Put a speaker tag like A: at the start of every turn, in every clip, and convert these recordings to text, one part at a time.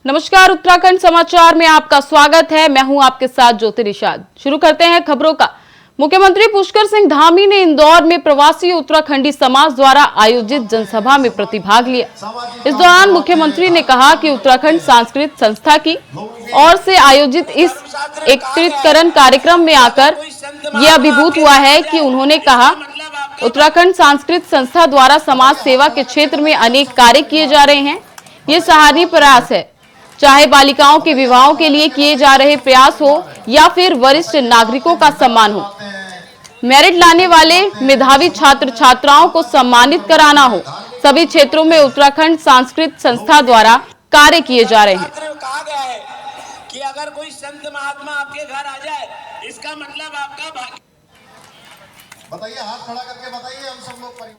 A: नमस्कार, उत्तराखंड समाचार में आपका स्वागत है। मैं हूं आपके साथ ज्योति निषाद। शुरू करते हैं खबरों का। मुख्यमंत्री पुष्कर सिंह धामी ने इंदौर में प्रवासी उत्तराखंडी समाज द्वारा आयोजित जनसभा में प्रतिभाग लिया। इस दौरान मुख्यमंत्री ने कहा कि उत्तराखंड सांस्कृतिक संस्था की ओर से आयोजित इस एकत्रीकरण कार्यक्रम में आकर ये अभिभूत हुआ है कि उन्होंने कहा उत्तराखंड सांस्कृतिक संस्था द्वारा समाज सेवा के क्षेत्र में अनेक कार्य किए जा रहे हैं। ये सराहनीय प्रयास है, चाहे बालिकाओं के विवाहों के लिए किए जा रहे प्रयास हो या फिर वरिष्ठ नागरिकों का सम्मान हो, मेरिट लाने वाले मेधावी छात्र छात्राओं को सम्मानित कराना हो, सभी क्षेत्रों में उत्तराखंड सांस्कृतिक संस्था द्वारा कार्य किए जा रहे हैं।
B: कहा गया है कि अगर कोई संत महात्मा आपके घर आ जाए, इसका मतलब आपका भाग्य।
C: बताइए, हाथ खड़ा करके बताइए, हम सब लोग।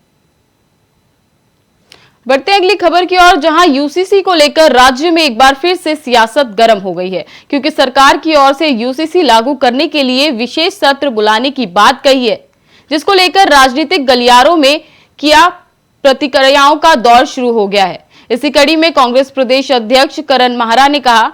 A: बढ़ते अगली खबर की ओर, जहां यूसीसी को लेकर राज्य में एक बार फिर से सियासत गर्म हो गई है, क्योंकि सरकार की ओर से यूसीसी लागू करने के लिए विशेष सत्र बुलाने की बात कही है, जिसको लेकर राजनीतिक गलियारों में किया प्रतिक्रियाओं का दौर शुरू हो गया है। इसी कड़ी में कांग्रेस प्रदेश अध्यक्ष करण माहरा ने कहा,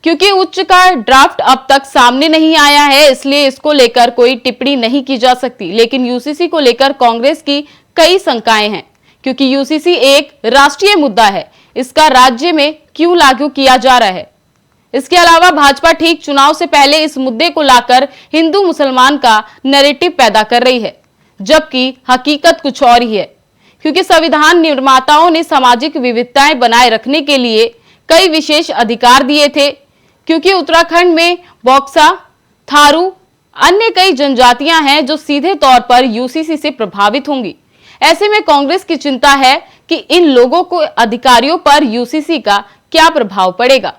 A: क्योंकि उच्च का ड्राफ्ट अब तक सामने नहीं आया है, इसलिए इसको लेकर कोई टिप्पणी नहीं की जा सकती। लेकिन यूसीसी को लेकर कांग्रेस की कई शंकाएं हैं, क्योंकि यूसीसी एक राष्ट्रीय मुद्दा है, इसका राज्य में क्यों लागू किया जा रहा है। इसके अलावा भाजपा ठीक चुनाव से पहले इस मुद्दे को लाकर हिंदू मुसलमान का नैरेटिव पैदा कर रही है, जबकि हकीकत कुछ और ही है। क्योंकि संविधान निर्माताओं ने सामाजिक विविधताएं बनाए रखने के लिए कई विशेष अधिकार दिए थे, क्योंकि उत्तराखंड में बॉक्सा, थारू, अन्य कई जनजातियां हैं जो सीधे तौर पर यूसीसी से प्रभावित होंगी। ऐसे में कांग्रेस की चिंता है कि इन लोगों को अधिकारियों पर यूसीसी का क्या प्रभाव पड़ेगा।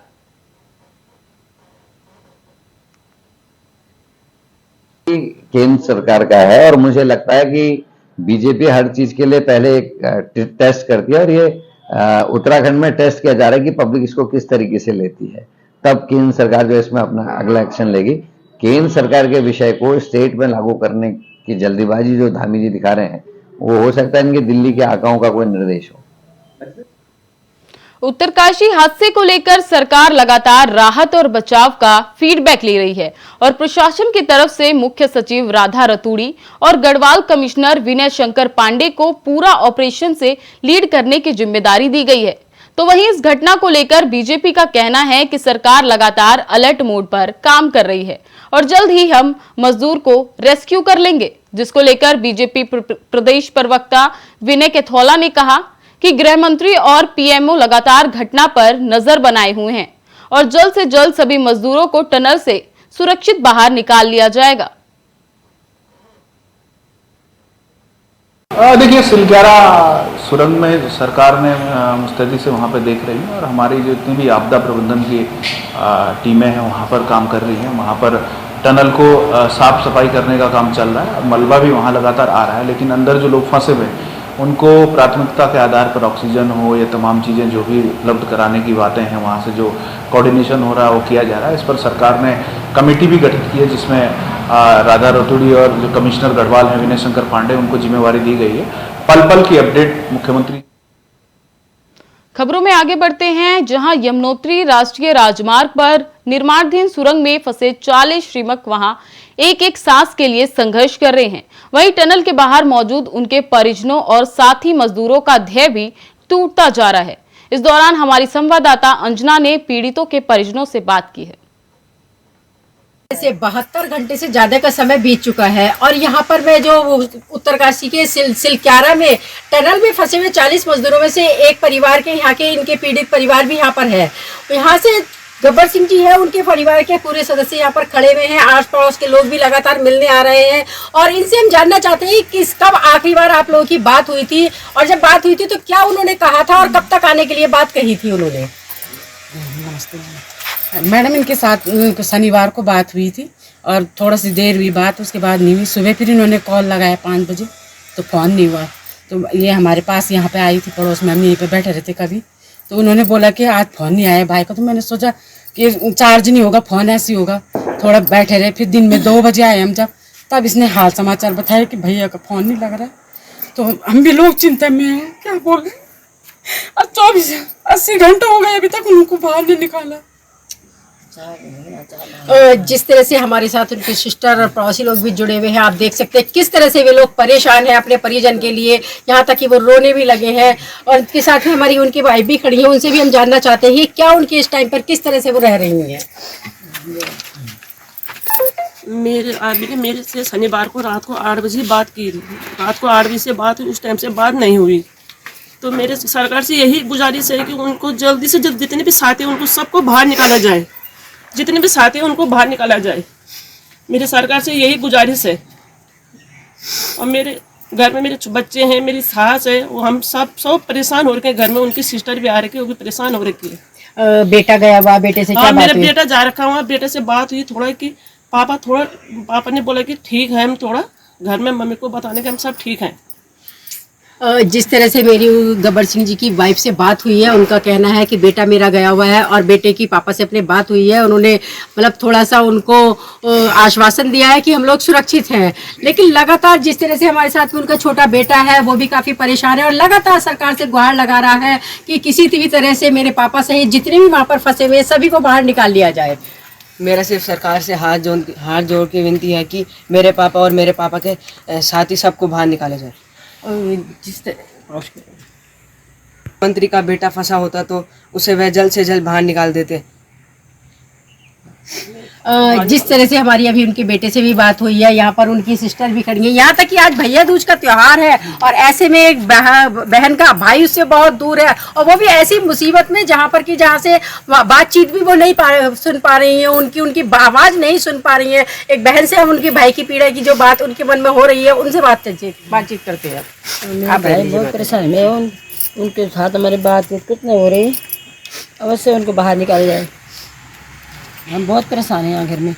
D: केंद्र सरकार का है और मुझे लगता है कि बीजेपी हर चीज के लिए पहले एक टेस्ट करती है और ये उत्तराखंड में टेस्ट किया जा रहा है कि पब्लिक इसको किस तरीके से लेती है, तब केंद्र सरकार जो इसमें अपना अगला एक्शन लेगी। केंद्र सरकार के विषय को स्टेट में लागू करने की जल्दीबाजी जो धामी जी दिखा रहे हैं, वो हो सकता है इनके दिल्ली के आकाओं का कोई निर्देश हो।
A: उत्तरकाशी हादसे को लेकर सरकार लगातार राहत और बचाव का फीडबैक ले रही है और प्रशासन की तरफ से मुख्य सचिव राधा रतूड़ी और गढ़वाल कमिश्नर विनय शंकर पांडे को पूरा ऑपरेशन से लीड करने की जिम्मेदारी दी गई है। तो वहीं इस घटना को लेकर बीजेपी का कहना है कि सरकार लगातार अलर्ट मोड पर काम कर रही है और जल्द ही हम मजदूर को रेस्क्यू कर लेंगे, जिसको लेकर बीजेपी प्रदेश प्रवक्ता विनय कैथोला ने कहा कि गृह मंत्री और पीएमओ लगातार घटना पर नजर बनाए हुए हैं और जल्द से जल्द सभी मजदूरों को टनल से सुरक्षित बाहर निकाल लिया जाएगा।
E: देखिए, सिलक्यारा सुरंग में सरकार ने मुस्तैदी से वहाँ पे देख रही है और हमारी जितनी भी आपदा प्रबंधन की टीमें हैं वहाँ पर काम कर रही हैं। वहाँ पर टनल को साफ सफाई करने का काम चल रहा है। मलबा भी वहाँ लगातार आ रहा है, लेकिन अंदर जो लोग फंसे हुए हैं उनको प्राथमिकता के आधार पर ऑक्सीजन हो, ये तमाम चीज़ें जो भी उपलब्ध कराने की बातें हैं, वहाँ से जो कोऑर्डिनेशन हो रहा है वो किया जा रहा है। इस पर सरकार ने कमेटी भी गठित की है, जिसमें राधा रतूड़ी और जो कमिश्नर गढ़वाल हैं विनय शंकर पांडे, उनको जिम्मेवारी दी गई है। पल पल की अपडेट मुख्यमंत्री।
A: खबरों में आगे बढ़ते हैं, जहां यमुनोत्री राष्ट्रीय राजमार्ग पर निर्माणाधीन सुरंग में फंसे 40 श्रमिक वहां एक सांस के लिए संघर्ष कर रहे हैं। वहीं टनल के बाहर मौजूद उनके परिजनों और साथी मजदूरों का ध्येय भी टूटता जा रहा है। इस दौरान हमारी संवाददाता अंजना ने पीड़ितों के परिजनों से बात की है।
F: से 72 घंटे से ज्यादा का समय बीत चुका है और यहाँ पर मैं जो उत्तरकाशी के सिलक्यारा में टनल में फंसे हुए 40 मजदूरों में से एक परिवार के यहाँ के इनके पीड़ित परिवार भी यहाँ पर है। यहाँ से गब्बर सिंह जी है, उनके परिवार के पूरे सदस्य यहाँ पर खड़े हुए हैं। आस पड़ोस के लोग भी लगातार मिलने आ रहे हैं और इनसे हम जानना चाहते हैं कि कब आखिरी बार आप लोगों की बात हुई थी और जब बात हुई थी तो क्या उन्होंने कहा था और कब तक आने के लिए बात कही थी उन्होंने।
G: नमस्ते मैडम, इनके साथ शनिवार को बात हुई थी और थोड़ा सी देर हुई बात, उसके बाद नहीं हुई। सुबह फिर इन्होंने कॉल लगाया 5 बजे तो फ़ोन नहीं हुआ। तो ये हमारे पास यहाँ पे आई थी पड़ोस में, हम यहीं पे बैठे रहते कभी, तो उन्होंने बोला कि आज फ़ोन नहीं आया भाई का। तो मैंने सोचा कि चार्ज नहीं होगा, फ़ोन ऐसे होगा, थोड़ा बैठे रहे। फिर दिन में 2 बजे आए हम जब, तब इसने हाल समाचार बताया कि भैया का फ़ोन नहीं लग रहा है। तो हम भी लोग चिंता में हैं, क्या बोले। और 80 घंटे हो गए अभी तक उनको बाहर नहीं निकाला।
F: जिस तरह से हमारे साथ उनके सिस्टर और पड़ोसी लोग भी जुड़े हुए हैं, आप देख सकते हैं किस तरह से वे लोग परेशान हैं अपने परिजन के लिए, यहाँ तक कि वो रोने भी लगे हैं। और इसके साथ में हमारी उनकी वाइफ भी खड़ी है, उनसे भी हम जानना चाहते हैं क्या उनके इस टाइम पर किस तरह से वो रह रही हैं।
H: मेरे आदमी ने मेरे से शनिवार को रात को 8 बजे बात की थी। रात को 8 बजे से बात हुई, उस टाइम से बात नहीं हुई। तो मेरे सरकार से यही गुजारिश है कि उनको जल्दी से जल्द जितने भी साथी हैं उनको सबको बाहर निकाला जाए, जितने भी साथी हैं उनको बाहर निकाला जाए। मेरे सरकार से यही गुजारिश है। और मेरे घर में मेरे बच्चे हैं, मेरी सास है, वो हम सब परेशान हो रखे हैं। घर में उनकी सिस्टर भी आ रखी है, वो भी परेशान हो रखी है।
F: बेटा गया हुआ, बेटे से क्या बात
H: मेरा
F: हुई?
H: बेटा जा रखा हुआ, बेटे से बात हुई थोड़ा कि पापा ने बोला कि ठीक है, हम थोड़ा घर में मम्मी को बताने के हम सब ठीक हैं।
F: जिस तरह से मेरी गब्बर सिंह जी की वाइफ से बात हुई है, उनका कहना है कि बेटा मेरा गया हुआ है और बेटे की पापा से अपने बात हुई है। उन्होंने मतलब थोड़ा सा उनको आश्वासन दिया है कि हम लोग सुरक्षित हैं, लेकिन लगातार जिस तरह से हमारे साथ में उनका छोटा बेटा है वो भी काफ़ी परेशान है और लगातार सरकार से गुहार लगा रहा है कि किसी भी तरह से मेरे पापा सहित जितने भी वहाँ पर फंसे हुए सभी को बाहर निकाल लिया जाए।
I: मेरा सिर्फ सरकार से हाथ जोड़ के विनती है कि मेरे पापा और मेरे पापा के साथी सबको बाहर निकाला जाए।
F: जिस
I: मंत्री का बेटा फंसा होता तो उसे वह जल्द से जल्द बाहर निकाल देते।
F: जिस तरह से हमारी अभी उनके बेटे से भी बात हुई है, यहाँ पर उनकी सिस्टर भी खड़ी है। यहाँ तक कि आज भैया दूज का त्योहार है और ऐसे में एक बहन का भाई उससे बहुत दूर है और वो भी ऐसी मुसीबत में जहाँ से बातचीत भी वो नहीं सुन पा रही है, उनकी आवाज़ नहीं सुन पा रही है। एक बहन से हम उनकी भाई की पीड़ा की जो बात उनके मन में हो रही है उनसे बातचीत करते हैं।
J: आप बहुत परेशान है, उनके साथ हमारी बातचीत कितने हो रही, अवश्य उनको बाहर निकाला जाए। हम बहुत परेशान हैं यहाँ घर में।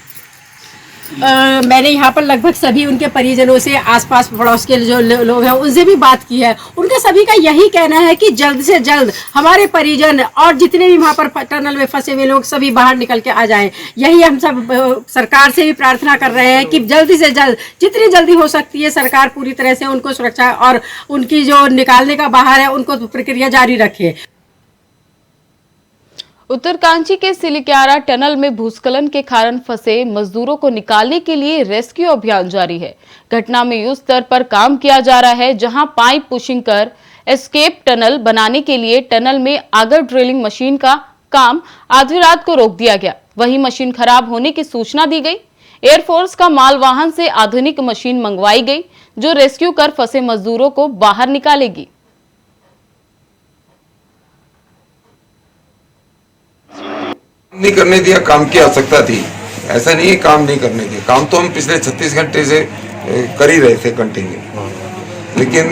F: मैंने यहाँ पर लगभग सभी उनके परिजनों से, आसपास पड़ोस के जो लोग हैं उनसे भी बात की है। उनका सभी का यही कहना है कि जल्द से जल्द हमारे परिजन और जितने भी वहाँ पर टनल में फंसे हुए लोग सभी बाहर निकल के आ जाएं। यही हम सब सरकार से भी प्रार्थना कर रहे हैं कि जल्दी से जल्द, जितनी जल्दी हो सकती है, सरकार पूरी तरह से उनको सुरक्षा और उनकी जो निकालने का बाहर है उनको प्रक्रिया जारी रखे।
A: उत्तरकांची के सिलिक्यारा टनल में भूस्खलन के कारण फंसे मजदूरों को निकालने के लिए रेस्क्यू अभियान जारी है। घटना में युद्ध स्तर पर काम किया जा रहा है, जहां पाइप पुशिंग कर एस्केप टनल बनाने के लिए टनल में आगर ड्रिलिंग मशीन का काम आधी रात को रोक दिया गया। वहीं मशीन खराब होने की सूचना दी गई। एयरफोर्स का मालवाहन से आधुनिक मशीन मंगवाई गई, जो रेस्क्यू कर फंसे मजदूरों को बाहर निकालेगी।
K: नहीं करने दिया, काम की आवश्यकता थी, ऐसा नहीं है काम नहीं करने दिया। काम तो हम पिछले 36 घंटे से कर ही रहे थे कंटिन्यू, लेकिन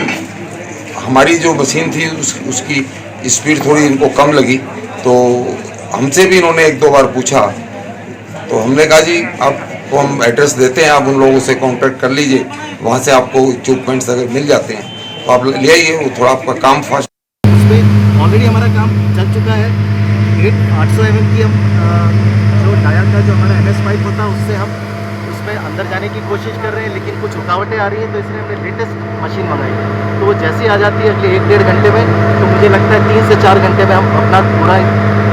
K: हमारी जो मशीन थी उसकी स्पीड थोड़ी इनको कम लगी, तो हमसे भी इन्होंने 1-2 बार पूछा, तो हमने कहा जी आपको हम एड्रेस देते हैं, आप उन लोगों से कॉन्टेक्ट कर लीजिए, वहाँ से आपको इक्विपमेंट्स अगर मिल जाते हैं तो आप ले आइए, वो थोड़ा आपका काम फास्ट।
L: ऑलरेडी हमारा काम चल चुका है। 800 mm की हम जो डायल का जो हमारा MS पाइप होता है उससे हम उसमें अंदर जाने की कोशिश कर रहे हैं, लेकिन कुछ रुकावटें आ रही हैं, तो इसलिए हमने लेटेस्ट मशीन मंगाई है। तो वो जैसे ही आ जाती है अगले 1-1.5 घंटे में, तो मुझे लगता है 3 से 4 घंटे में हम अपना पूरा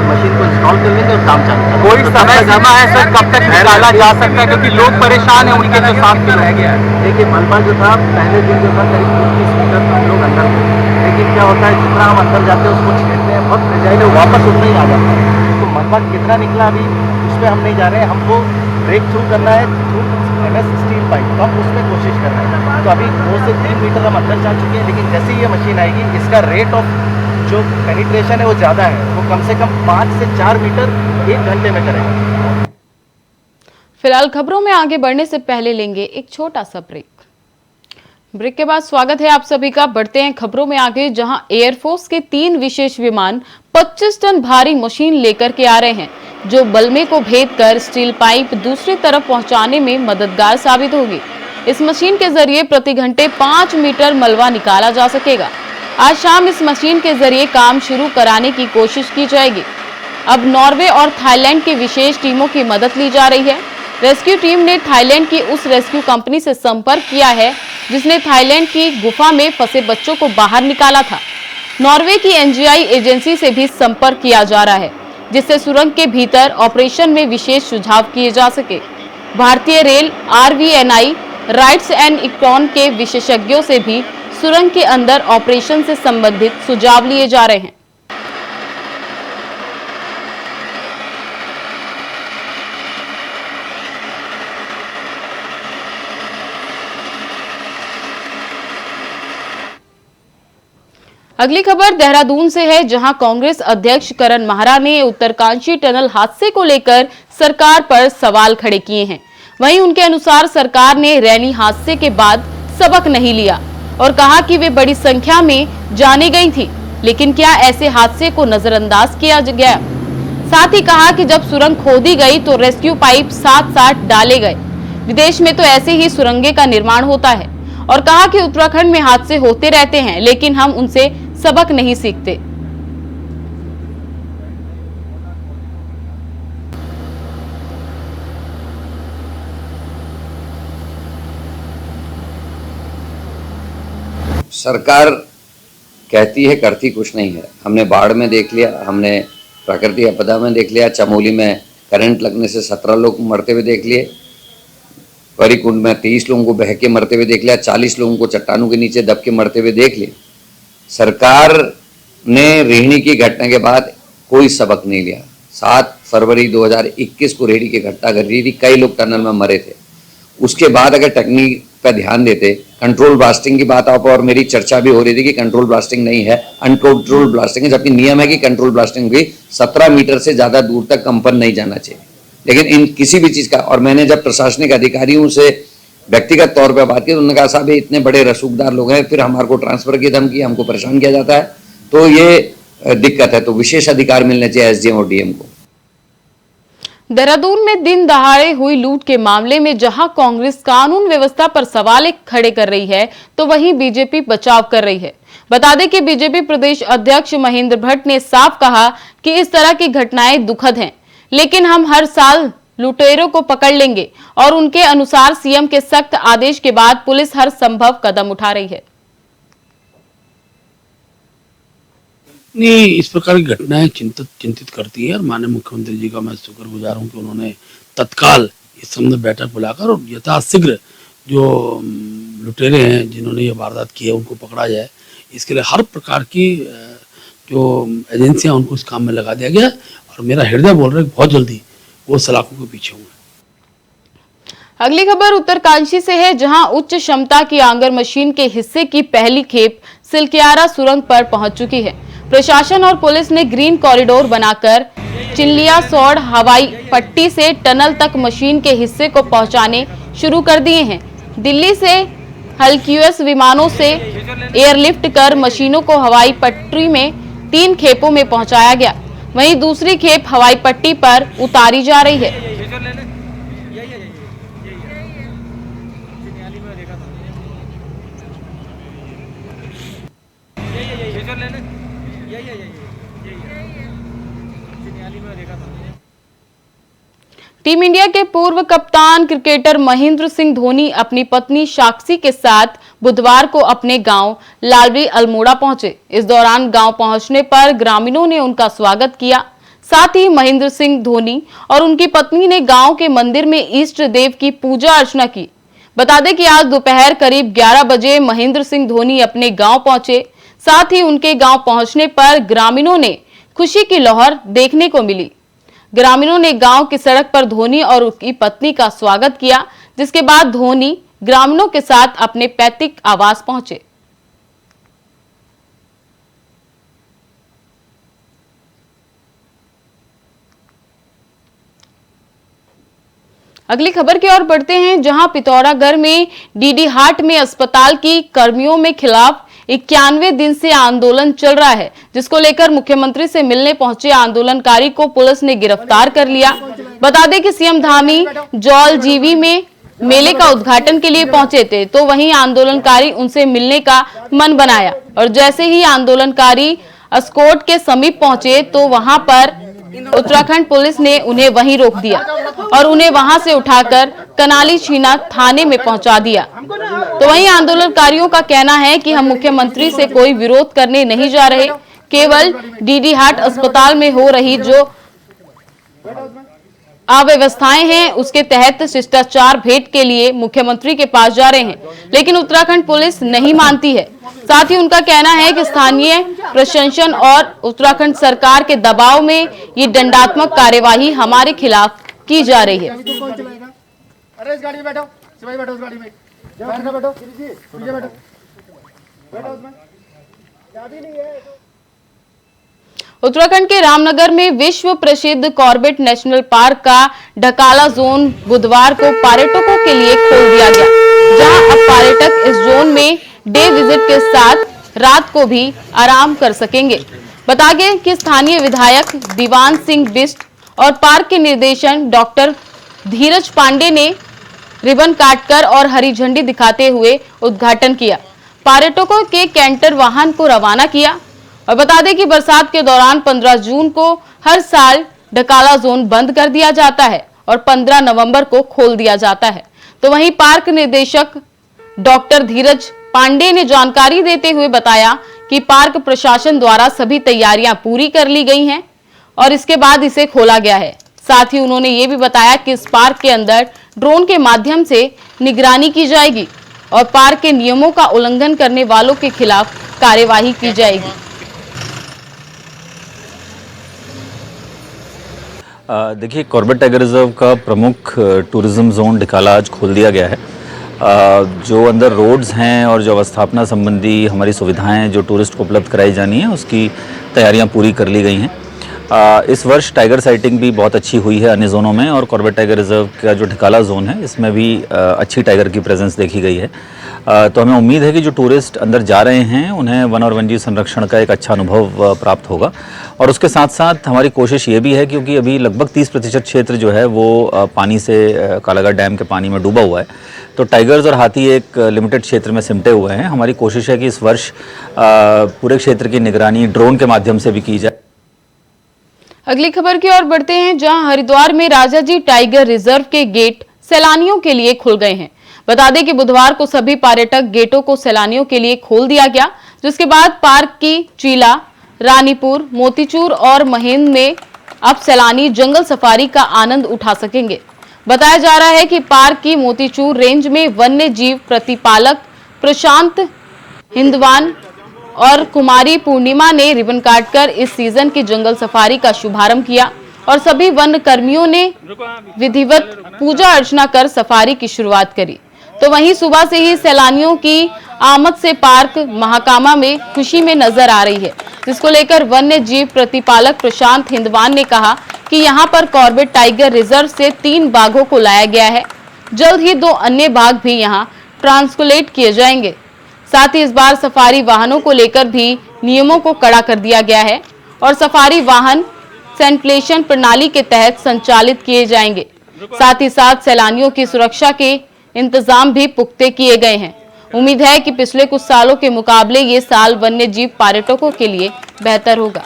L: मशीन को इंस्टॉल कर लेंगे और काम चालू करेंगे। कोई समय सीमा है सर कब तक निकाला जा सकता है, क्योंकि लोग परेशान हैं, उनके जो साथ रह गया है। देखिए मलबा जो था पहले दिन जो था करीब 30 मीटर हम लोग अंदर थे, लेकिन क्या होता है जितना हम अंदर जाते हैं उसको छेड़ते हैं, बहुत फ्रेजाइल है, वापस उतना ही आ जाता है। तो मलबा कितना निकला अभी उस पर हम नहीं जा रहे हैं, हमको ब्रेक थ्रू करना है थ्रू MS स्टील पाइप, तो हम उसमें कोशिश कर रहे हैं। तो अभी 2 से 3 मीटर हम अंदर जा चुके हैं, लेकिन जैसे ही ये मशीन आएगी इसका रेट ऑफ जो पेनिट्रेशन है वो ज़्यादा है, वो कम से कम 5 से 4 मीटर 1 घंटे में करेगा।
A: फिलहाल खबरों में आगे बढ़ने से पहले लेंगे एक छोटा सा ब्रेक। ब्रेक के बाद स्वागत है आप सभी का। बढ़ते हैं खबरों में आगे, जहां एयरफोर्स के 3 विशेष विमान 25 टन भारी मशीन लेकर के आ रहे हैं, जो बलमे को भेद कर स्टील पाइप दूसरी तरफ पहुंचाने में मददगार साबित होगी। इस मशीन के जरिए प्रति घंटे 5 मीटर मलबा निकाला जा सकेगा। आज शाम इस मशीन के जरिए काम शुरू कराने की कोशिश की जाएगी। अब नॉर्वे और थाईलैंड की विशेष टीमों की मदद ली जा रही है। रेस्क्यू टीम ने थाईलैंड की उस रेस्क्यू कंपनी से संपर्क किया है जिसने थाईलैंड की गुफा में फंसे बच्चों को बाहर निकाला था। नॉर्वे की एनजीआई एजेंसी से भी संपर्क किया जा रहा है, जिससे सुरंग के भीतर ऑपरेशन में विशेष सुझाव किए जा सके। भारतीय रेल, आरवीएनआई, राइट्स एंड इकॉन के विशेषज्ञों से भी सुरंग के अंदर ऑपरेशन से संबंधित सुझाव लिए जा रहे हैं। अगली खबर देहरादून से है, जहां कांग्रेस अध्यक्ष करण माहरा ने उत्तरकाशी टनल हादसे को लेकर सरकार पर सवाल खड़े किए हैं। वहीं उनके अनुसार सरकार ने रैनी हादसे के बाद सबक नहीं लिया और कहा कि वे बड़ी संख्या में जाने गई थी, लेकिन क्या ऐसे हादसे को नजरअंदाज किया गया। साथ ही कहा कि जब सुरंग खोदी गई तो रेस्क्यू पाइप साथ साथ डाले गए। विदेश में तो ऐसे ही सुरंगें का निर्माण होता है और कहा कि उत्तराखंड में हादसे होते रहते हैं, लेकिन हम उनसे सबक नहीं सीखते।
D: सरकार कहती है, करती कुछ नहीं है। हमने बाढ़ में देख लिया, हमने प्राकृतिक आपदा में देख लिया, चमोली में करंट लगने से 17 लोग मरते हुए देख लिए, गौरीकुंड में 23 लोगों को बह के मरते हुए देख लिया, 40 लोगों को चट्टानों के नीचे दब के मरते हुए देख लिए। सरकार ने रेहड़ी की घटना के बाद कोई सबक नहीं लिया। 7 फरवरी 2021 को रेहड़ी की घटना घटी थी, कई लोग टनल में मरे थे। उसके बाद अगर टेक्निक पर ध्यान देते, कंट्रोल ब्लास्टिंग की बात आप, और मेरी चर्चा भी हो रही थी कि कंट्रोल ब्लास्टिंग नहीं है, अनकंट्रोल ब्लास्टिंग है, जबकि नियम है कि कंट्रोल ब्लास्टिंग भी 17 मीटर से ज्यादा दूर तक कंपन नहीं जाना चाहिए। लेकिन इन किसी भी चीज का, और मैंने जब प्रशासनिक अधिकारियों से व्यक्तिगत तौर पर बात की तो उन्होंने कहा साहब इतने बड़े रसूखदार लोग हैं, फिर हमारे को ट्रांसफर की धमकी, हमको परेशान किया जाता है, तो ये दिक्कत है। तो विशेष अधिकार मिलने चाहिए एसडीएम और डीएम को।
A: देहरादून में दिन दहाड़े हुई लूट के मामले में जहां कांग्रेस कानून व्यवस्था पर सवाल खड़े कर रही है, तो वहीं बीजेपी बचाव कर रही है। बता दें कि बीजेपी प्रदेश अध्यक्ष महेंद्र भट्ट ने साफ कहा कि इस तरह की घटनाएं दुखद हैं, लेकिन हम हर साल लुटेरों को पकड़ लेंगे और उनके अनुसार सीएम के सख्त आदेश के बाद पुलिस हर संभव कदम उठा रही है।
M: नहीं, इस प्रकार की घटनाएं चिंतित करती है और माननीय मुख्यमंत्री जी का मैं शुक्रगुजार हूं कि उन्होंने तत्काल इस संबंध बैठक बुलाकर और यथाशीघ्र जो लुटेरे हैं जिन्होंने ये वारदात की है उनको पकड़ा जाए। इसके लिए हर प्रकार की जो एजेंसियां उनको इस काम में लगा दिया गया और मेरा हृदय बोल रहा है बहुत जल्दी वो सलाखों के पीछे होंगे।
A: अगली खबर उत्तरकाशी से है, जहां उच्च क्षमता की आंगर मशीन के हिस्से की पहली खेप सिलक्यारा सुरंग पर पहुंच चुकी है। प्रशासन और पुलिस ने ग्रीन कॉरिडोर बनाकर चिल्लिया सौड़ हवाई पट्टी से टनल तक मशीन के हिस्से को पहुंचाने शुरू कर दिए हैं। दिल्ली से हल्क्यूएस विमानों से एयरलिफ्ट कर मशीनों को हवाई पट्टी में 3 खेपों में पहुंचाया गया। वहीं दूसरी खेप हवाई पट्टी पर उतारी जा रही है। टीम इंडिया के पूर्व कप्तान क्रिकेटर महेंद्र सिंह धोनी अपनी पत्नी साक्षी के साथ बुधवार को अपने गांव लालबी अल्मोड़ा पहुंचे। इस दौरान गांव पहुंचने पर ग्रामीणों ने उनका स्वागत किया। साथ ही महेंद्र सिंह धोनी और उनकी पत्नी ने गांव के मंदिर में इष्ट देव की पूजा अर्चना की। बता दें कि आज दोपहर करीब 11 बजे महेंद्र सिंह धोनी अपने गांव पहुंचे। साथ ही उनके गांव पहुंचने पर ग्रामीणों ने खुशी की लहर देखने को मिली। ग्रामीणों ने गांव की सड़क पर धोनी और उनकी पत्नी का स्वागत किया, जिसके बाद धोनी ग्रामीणों के साथ अपने पैतृक आवास पहुंचे। अगली खबर की ओर बढ़ते हैं, जहां पिथौरागढ़ में डीडी हाट में अस्पताल की कर्मियों में खिलाफ 91 दिन से आंदोलन चल रहा है, जिसको लेकर मुख्यमंत्री से मिलने पहुंचे आंदोलनकारी को पुलिस ने गिरफ्तार कर लिया। बता दें कि सीएम धामी जौल जीवी में मेले का उद्घाटन के लिए पहुंचे थे, तो वहीं आंदोलनकारी उनसे मिलने का मन बनाया और जैसे ही आंदोलनकारी अस्कोट के समीप पहुंचे तो वहां पर उत्तराखंड पुलिस ने उन्हें वहीं रोक दिया और उन्हें वहां से उठाकर कनाली छीना थाने में पहुंचा दिया। तो वहीं आंदोलनकारियों का कहना है कि हम मुख्यमंत्री से कोई विरोध करने नहीं जा रहे, केवल डीडी हाट अस्पताल में हो रही जो अव्यवस्थाएं हैं उसके तहत शिष्टाचार भेंट के लिए मुख्यमंत्री के पास जा रहे हैं, लेकिन उत्तराखंड पुलिस नहीं मानती है। साथ ही उनका कहना है कि स्थानीय प्रशासन और उत्तराखंड सरकार के दबाव में ये दंडात्मक कार्यवाही हमारे खिलाफ की जा रही है।
C: अरे इस गाड़ी में बैठो, सिपाही बैठो, उस गाड़ी में बैठो, बैठो, पीछे बैठो, बैठो उसमें, चाबी नहीं है।
A: उत्तराखंड के रामनगर में विश्व प्रसिद्ध कॉर्बेट नेशनल पार्क का ढकाला जोन बुधवार को पर्यटकों के लिए खोल दिया गया, जहां अब पर्यटक इस जोन में डे विजिट के साथ रात को भी आराम कर सकेंगे। बता दें कि स्थानीय विधायक दीवान सिंह बिष्ट और पार्क के निदेशक डॉक्टर धीरज पांडे ने रिबन काटकर और हरी झंडी दिखाते हुए उद्घाटन किया, पर्यटकों के कैंटर वाहन को रवाना किया। और बता दें कि बरसात के दौरान 15 जून को हर साल ढकाला जोन बंद कर दिया जाता है और 15 नवंबर को खोल दिया जाता है। तो वहीं पार्क निदेशक डॉक्टर धीरज पांडे ने जानकारी देते हुए बताया कि पार्क प्रशासन द्वारा सभी तैयारियां पूरी कर ली गई हैं और इसके बाद इसे खोला गया है। साथ ही उन्होंने ये भी बताया कि इस पार्क के अंदर ड्रोन के माध्यम से निगरानी की जाएगी और पार्क के नियमों का उल्लंघन करने वालों के खिलाफ कार्यवाही की जाएगी।
N: देखिए, कॉर्बेट टाइगर रिजर्व का प्रमुख टूरिज्म जोन ढकाला आज खोल दिया गया है। जो अंदर रोड्स हैं और जो अवस्थापना संबंधी हमारी सुविधाएं जो टूरिस्ट को उपलब्ध कराई जानी है उसकी तैयारियां पूरी कर ली गई हैं। इस वर्ष टाइगर साइटिंग भी बहुत अच्छी हुई है अन्य जोनों में, और कॉर्बेट टाइगर रिजर्व का जो ढकाला जोन है इसमें भी अच्छी टाइगर की प्रेजेंस देखी गई है। तो हमें उम्मीद है कि जो टूरिस्ट अंदर जा रहे हैं उन्हें वन और वन्यजीव संरक्षण का एक अच्छा अनुभव प्राप्त होगा। और उसके साथ साथ हमारी कोशिश ये भी है, क्योंकि अभी लगभग 30% क्षेत्र जो है वो पानी से कालाघाट डैम के पानी में डूबा हुआ है, तो टाइगर्स और हाथी एक लिमिटेड क्षेत्र में सिमटे हुए हैं। हमारी कोशिश है कि इस वर्ष पूरे क्षेत्र की निगरानी ड्रोन के माध्यम से भी की जाए।
A: अगली खबर की ओर बढ़ते हैं, जहां हरिद्वार में राजाजी टाइगर रिजर्व के गेट सैलानियों के लिए खुल गए हैं। बता दें कि बुधवार को सभी पर्यटक गेटों को सैलानियों के लिए खोल दिया गया, जिसके बाद पार्क की चीला, रानीपुर, मोतीचूर और महेंद्र में अब सैलानी जंगल सफारी का आनंद उठा सकेंगे। बताया जा रहा है कि पार्क की मोतीचूर रेंज में वन्य जीव प्रतिपालक प्रशांत हिंदवान और कुमारी पूर्णिमा ने रिबन काटकर इस सीजन की जंगल सफारी का शुभारंभ किया और सभी वन कर्मियों ने विधिवत पूजा अर्चना कर सफारी की शुरुआत करी। तो वहीं सुबह से ही सैलानियों की आमद से पार्क महाकामा में खुशी में नजर आ रही है, जिसको लेकर वन्य जीव प्रतिपालक प्रशांत हिंदवान ने कहा कि यहां पर कॉर्बेट टाइगर रिजर्व से 3 बाघों को लाया गया है। जल्द ही 2 अन्य बाघ भी यहां ट्रांसकुलेट किए जाएंगे। साथ ही इस बार सफारी वाहनों को लेकर भी नियमों को कड़ा कर दिया गया है और सफारी वाहन सेंट्रेशन प्रणाली के तहत संचालित किए जाएंगे। साथ ही साथ सैलानियों की सुरक्षा के इंतजाम भी पुख्ते किए गए हैं। उम्मीद है कि पिछले कुछ सालों के मुकाबले ये साल वन्य जीव पर्यटकों के लिए बेहतर होगा।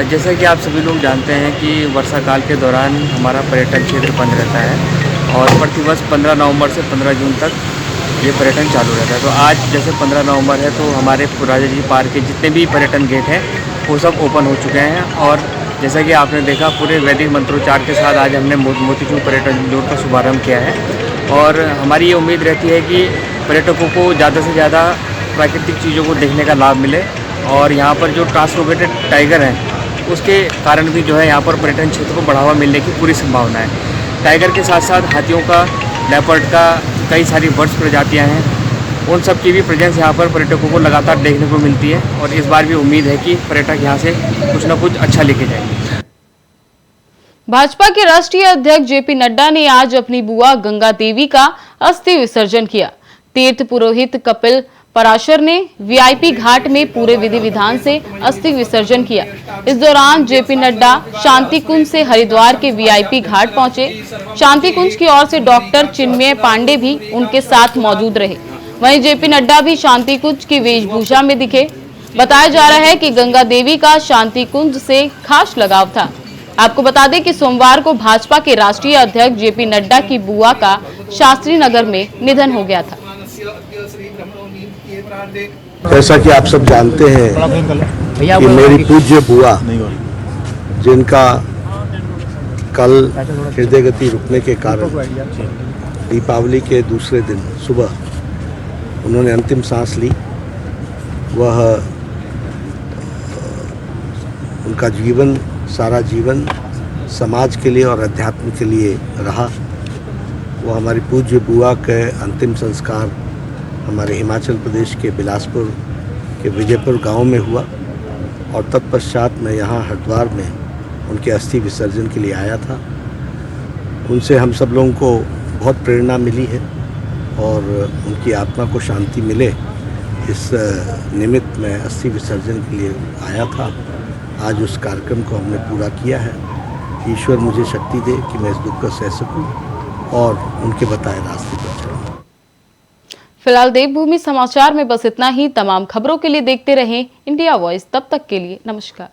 I: जैसा कि आप सभी लोग जानते हैं कि वर्षा काल के दौरान हमारा पर्यटन क्षेत्र बंद रहता है और प्रतिवर्ष 15 नवंबर से 15 जून तक ये पर्यटन चालू रहता है। तो आज जैसे 15 नवंबर है तो हमारे राजाजी पार्क के जितने भी पर्यटन गेट हैं वो सब ओपन हो चुके हैं। और जैसा कि आपने देखा पूरे वैदिक मंत्रोच्चार के साथ आज हमने मोतीचूर पर्यटन जोन का शुभारम्भ किया है। और हमारी ये उम्मीद रहती है कि पर्यटकों को ज़्यादा से ज़्यादा प्राकृतिक चीज़ों को देखने का लाभ मिले और यहाँ पर जो ट्रांसलोकेटेड टाइगर हैं उसके कारण भी जो है यहाँ पर पर्यटन क्षेत्र को बढ़ावा मिलने की पूरी संभावना है। टाइगर के साथ साथ हाथियों का, लेपर्ड का, कई सारी बर्ड्स प्रजातियाँ हैं, उन सब की भी प्रेजेंस यहाँ पर पर्यटकों को लगातार देखने को मिलती है। और इस बार भी उम्मीद है कि पर्यटक यहाँ से कुछ न कुछ अच्छा लेके जाएंगे।
A: भाजपा के राष्ट्रीय अध्यक्ष जेपी नड्डा ने आज अपनी बुआ गंगा देवी का अस्थि विसर्जन किया। तीर्थ पुरोहित कपिल पराशर ने वीआईपी घाट में पूरे विधि विधान से अस्थि विसर्जन किया। इस दौरान जेपी नड्डा शांति कुंज से हरिद्वार के वीआईपी घाट पहुंचे। शांति कुंज की ओर से डॉक्टर चिन्मय पांडे भी उनके साथ मौजूद रहे। वहीं जेपी नड्डा भी शांति कुंज की वेशभूषा में दिखे। बताया जा रहा है कि गंगा देवी का शांति कुंज से खास लगाव था। आपको बता दें कि सोमवार को भाजपा के राष्ट्रीय अध्यक्ष जेपी नड्डा की बुआ का शास्त्री नगर में निधन हो गया था।
O: जैसा कि आप सब जानते हैं कि मेरी पूज्य बुआ, जिनका कल हृदय गति रुकने के कारण दीपावली के दूसरे दिन सुबह उन्होंने अंतिम सांस ली, वह उनका जीवन, सारा जीवन समाज के लिए और अध्यात्म के लिए रहा। वो हमारी पूज्य बुआ के अंतिम संस्कार हमारे हिमाचल प्रदेश के बिलासपुर के विजयपुर गांव में हुआ और तत्पश्चात मैं यहाँ हरिद्वार में उनके अस्थि विसर्जन के लिए आया था। उनसे हम सब लोगों को बहुत प्रेरणा मिली है और उनकी आत्मा को शांति मिले, इस निमित्त मैं अस्थि विसर्जन के लिए आया था। आज उस कार्यक्रम को हमने पूरा किया है। ईश्वर मुझे शक्ति दे कि मैं इस दुख को सह सकूं और उनके बताए रास्ते पर चलूं।
A: फिलहाल देवभूमि समाचार में बस इतना ही। तमाम खबरों के लिए देखते रहें इंडिया वॉइस। तब तक के लिए नमस्कार।